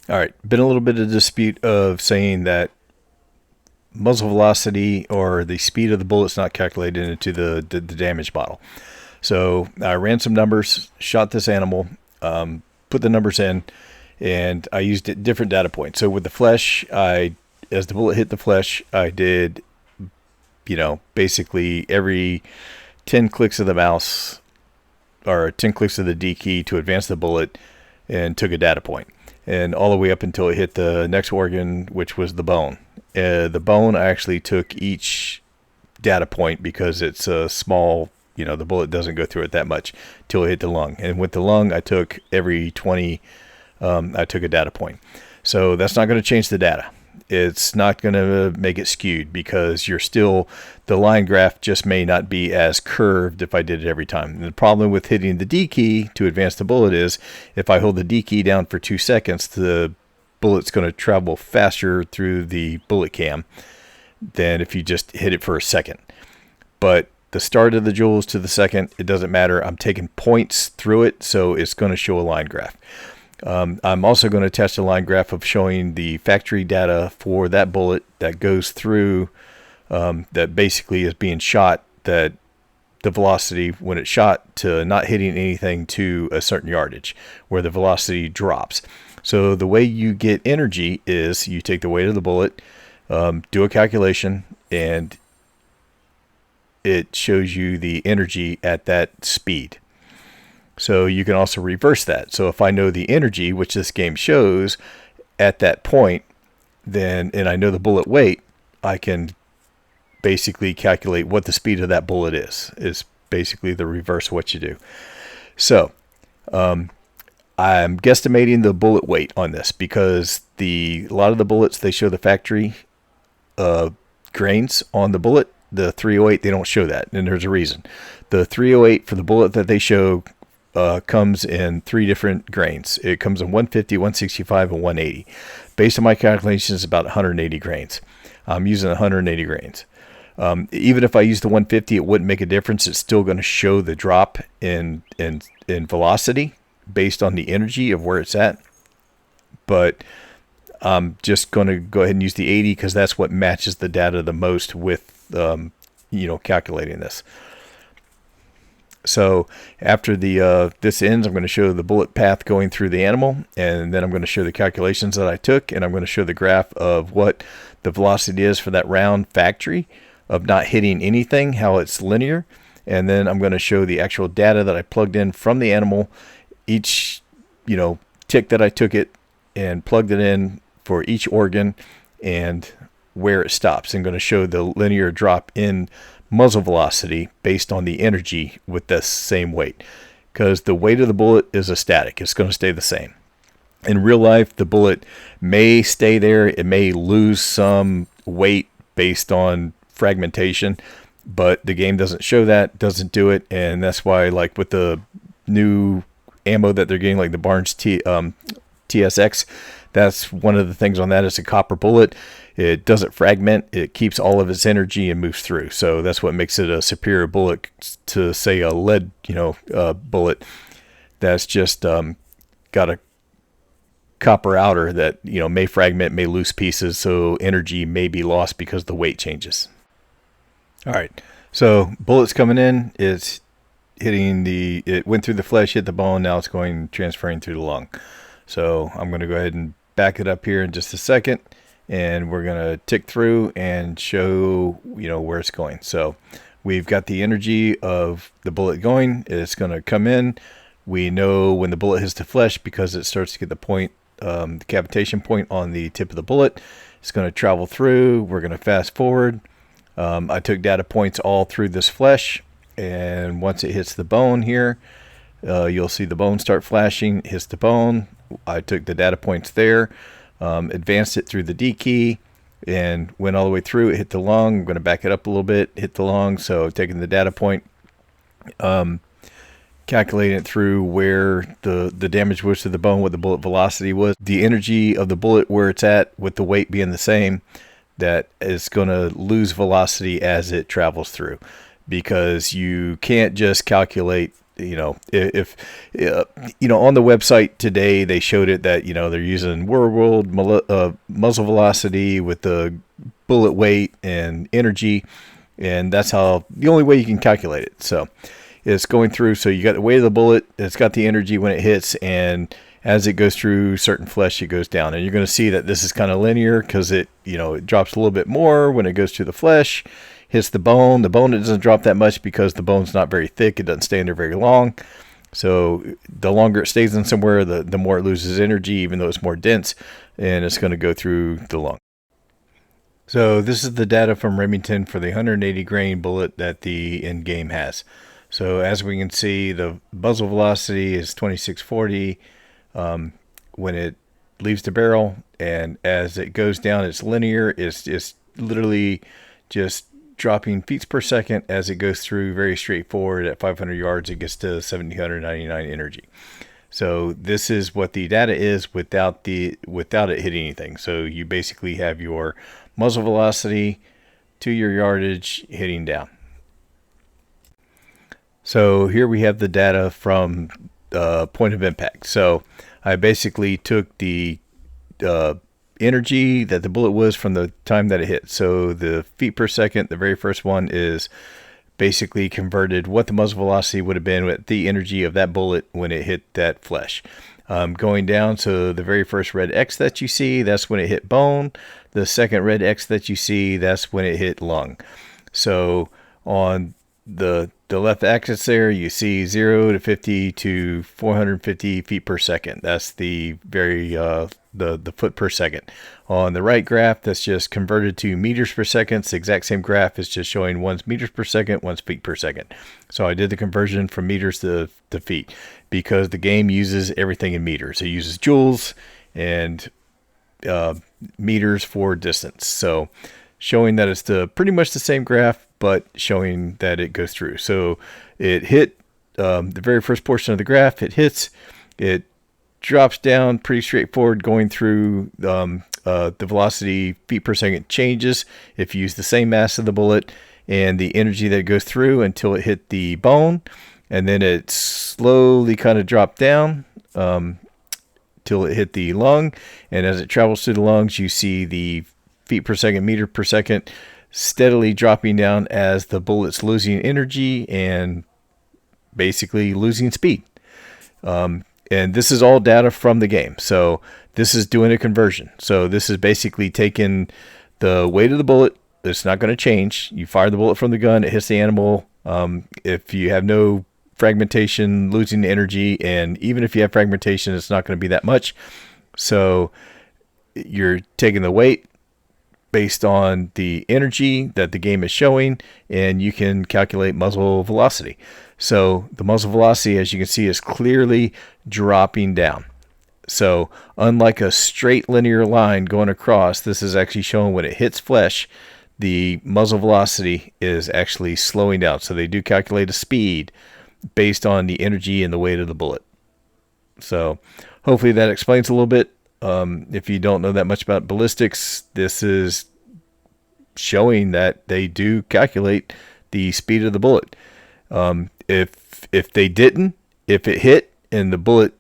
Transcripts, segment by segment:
All right, been a little bit of dispute of saying that muzzle velocity or the speed of the bullet's not calculated into the damage model. So I ran some numbers, shot this animal, put the numbers in, and I used different data points. So with the flesh, as the bullet hit the flesh, I did, basically every 10 clicks of the mouse or 10 clicks of the D key to advance the bullet and took a data point. And all the way up until it hit the next organ, which was the bone. The bone, I actually took each data point because it's a small, the bullet doesn't go through it that much till it hit the lung. And with the lung, I took every 20, I took a data point. So that's not going to change the data. It's not going to make it skewed because the line graph just may not be as curved if I did it every time. And the problem with hitting the D key to advance the bullet is if I hold the D key down for 2 seconds, the bullet's going to travel faster through the bullet cam than if you just hit it for a second. But the start of the joules to the second, it doesn't matter. I'm taking points through it, so it's going to show a line graph. I'm also going to test a line graph of showing the factory data for that bullet that goes through, that basically is being shot, that the velocity when it's shot to not hitting anything to a certain yardage where the velocity drops. So the way you get energy is you take the weight of the bullet, do a calculation, and it shows you the energy at that speed. So you can also reverse that. So if I know the energy, which this game shows at that point, and I know the bullet weight, I can basically calculate what the speed of that bullet is basically the reverse of what you do. So I'm guesstimating the bullet weight on this because a lot of the bullets, they show the factory grains on the bullet. The 308, they don't show that, and there's a reason. The 308 for the bullet that they show comes in 3 different grains. It comes in 150, 165, and 180. Based on my calculations, it's about 180 grains. I'm using 180 grains. Even if I use the 150, it wouldn't make a difference. It's still going to show the drop in velocity based on the energy of where it's at. But I'm just going to go ahead and use the 80 because that's what matches the data the most with, calculating this. So after this ends, I'm going to show the bullet path going through the animal, and then I'm going to show the calculations that I took, and I'm going to show the graph of what the velocity is for that round factory of not hitting anything, how it's linear, and then I'm going to show the actual data that I plugged in from the animal, each tick that I took it and plugged it in for each organ and where it stops. I'm going to show the linear drop in muzzle velocity based on the energy with the same weight, because the weight of the bullet is a static. It's going to stay the same. In real life, the bullet may stay there. It may lose some weight based on fragmentation, but the game doesn't show that, doesn't do it. And that's why, like with the new ammo that they're getting, like the Barnes TSX, that's one of the things on that is a copper bullet. It doesn't fragment. It keeps all of its energy and moves through. So that's what makes it a superior bullet to, say, a lead, bullet that's just got a copper outer that, may fragment, may lose pieces. So energy may be lost because the weight changes. All right. So bullets coming in. It's hitting it went through the flesh, hit the bone. Now it's transferring through the lung. So I'm going to go ahead and back it up here in just a second. And we're going to tick through and show, where it's going. So we've got the energy of the bullet going. It's going to come in. We know when the bullet hits the flesh because it starts to get the point, the cavitation point on the tip of the bullet. It's going to travel through. We're going to fast forward. I took data points all through this flesh. And once it hits the bone here, you'll see the bone start flashing. It hits the bone. I took the data points there. Advanced it through the D key and went all the way through. It hit the lung. I'm going to back it up a little bit, hit the lung. So taking the data point, calculating it through where the damage was to the bone, what the bullet velocity was, the energy of the bullet, where it's at with the weight being the same, that is going to lose velocity as it travels through, because you can't just calculate if on the website today they showed it that they're using world muzzle velocity with the bullet weight and energy, and that's how the only way you can calculate it. So it's going through. So you got the weight of the bullet, it's got the energy when it hits, and as it goes through certain flesh, it goes down. And you're going to see that this is kind of linear because it drops a little bit more when it goes through the flesh, hits the bone. The bone doesn't drop that much because the bone's not very thick. It doesn't stay in there very long. So the longer it stays in somewhere, the more it loses energy, even though it's more dense, and it's going to go through the lung. So this is the data from Remington for the 180 grain bullet that the end game has. So as we can see, the muzzle velocity is 2640 when it leaves the barrel, and as it goes down, it's linear. It's literally just dropping feet per second as it goes through, very straightforward. At 500 yards, it gets to 1799 energy. So this is what the data is without it hitting anything. So you basically have your muzzle velocity to your yardage hitting down. So here we have the data from point of impact. So I basically took the energy that the bullet was from the time that it hit. So the feet per second, the very first one, is basically converted what the muzzle velocity would have been with the energy of that bullet when it hit that flesh. Going down, so the very first red X that you see, that's when it hit bone. The second red X that you see, that's when it hit lung. So on the left axis there, you see 0 to 50 to 450 feet per second. That's the very the foot per second. On the right graph, that's just converted to meters per second. It's the exact same graph. It's just showing one's meters per second, one's feet per second. So I did the conversion from meters to feet because the game uses everything in meters. It uses joules and meters for distance. So showing that it's pretty much the same graph, but showing that it goes through. So it hit the very first portion of the graph. It hits, it drops down, pretty straightforward, going through. The velocity feet per second changes if you use the same mass of the bullet and the energy that goes through until it hit the bone, and then it slowly kind of dropped down till it hit the lung. And as it travels through the lungs, you see the feet per second, meter per second steadily dropping down as the bullet's losing energy and basically losing speed. And this is all data from the game. So this is doing a conversion. So this is basically taking the weight of the bullet. It's not going to change. You fire the bullet from the gun, it hits the animal. If you have no fragmentation, losing energy, and even if you have fragmentation, it's not going to be that much. So you're taking the weight based on the energy that the game is showing, and you can calculate muzzle velocity. So the muzzle velocity, as you can see, is clearly dropping down. So unlike a straight linear line going across, this is actually showing when it hits flesh, the muzzle velocity is actually slowing down. So they do calculate a speed based on the energy and the weight of the bullet. So hopefully that explains a little bit. If you don't know that much about ballistics, this is showing that they do calculate the speed of the bullet. If they didn't, if it hit and the bullet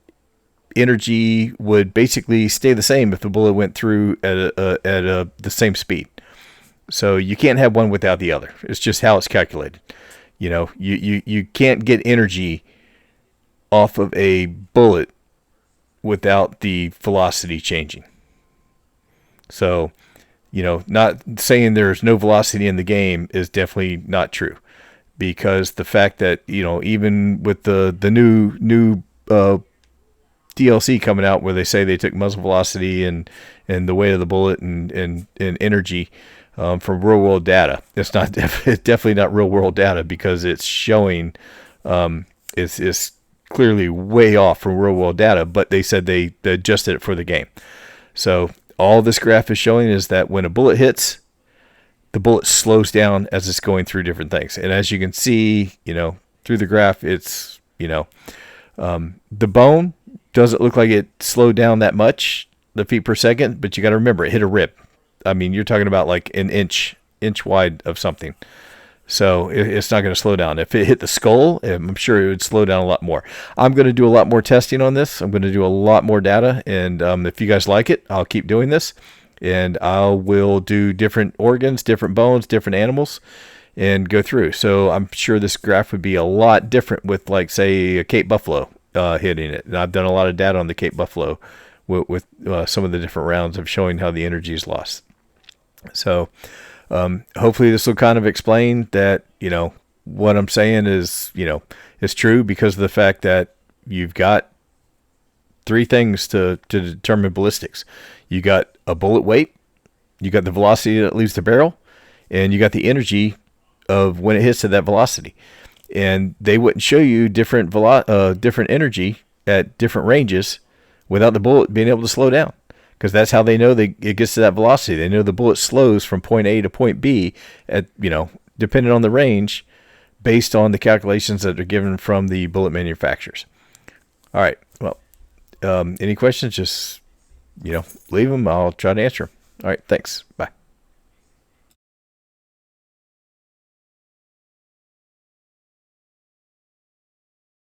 energy would basically stay the same if the bullet went through at the same speed. So you can't have one without the other. It's just how it's calculated. You can't get energy off of a bullet without the velocity changing. So, not saying there's no velocity in the game is definitely not true, because the fact that, even with the new DLC coming out where they say they took muzzle velocity and the weight of the bullet and energy from real world data, it's definitely not real world data, because it's showing it's clearly way off from real world data, but they said they adjusted it for the game. So all this graph is showing is that when a bullet hits, the bullet slows down as it's going through different things. And as you can see, through the graph, it's, the bone doesn't look like it slowed down that much, the feet per second, but you got to remember, it hit a rib. I mean, you're talking about like an inch wide of something. So it's not going to slow down. If it hit the skull, I'm sure it would slow down a lot more. I'm going to do a lot more testing on this. I'm going to do a lot more data. And if you guys like it, I'll keep doing this. And I will do different organs, different bones, different animals, and go through. So I'm sure this graph would be a lot different with, like, say, a Cape Buffalo hitting it. And I've done a lot of data on the Cape Buffalo with some of the different rounds of showing how the energy is lost. So hopefully this will kind of explain that, what I'm saying is, is true, because of the fact that you've got three things to determine ballistics. You got a bullet weight, you got the velocity that leaves the barrel, and you got the energy of when it hits at that velocity. And they wouldn't show you different different energy at different ranges without the bullet being able to slow down, because that's how they know it gets to that velocity. They know the bullet slows from point A to point B at, depending on the range, based on the calculations that are given from the bullet manufacturers. All right. Well, any questions, just, leave them. I'll try to answer them. All right. Thanks. Bye.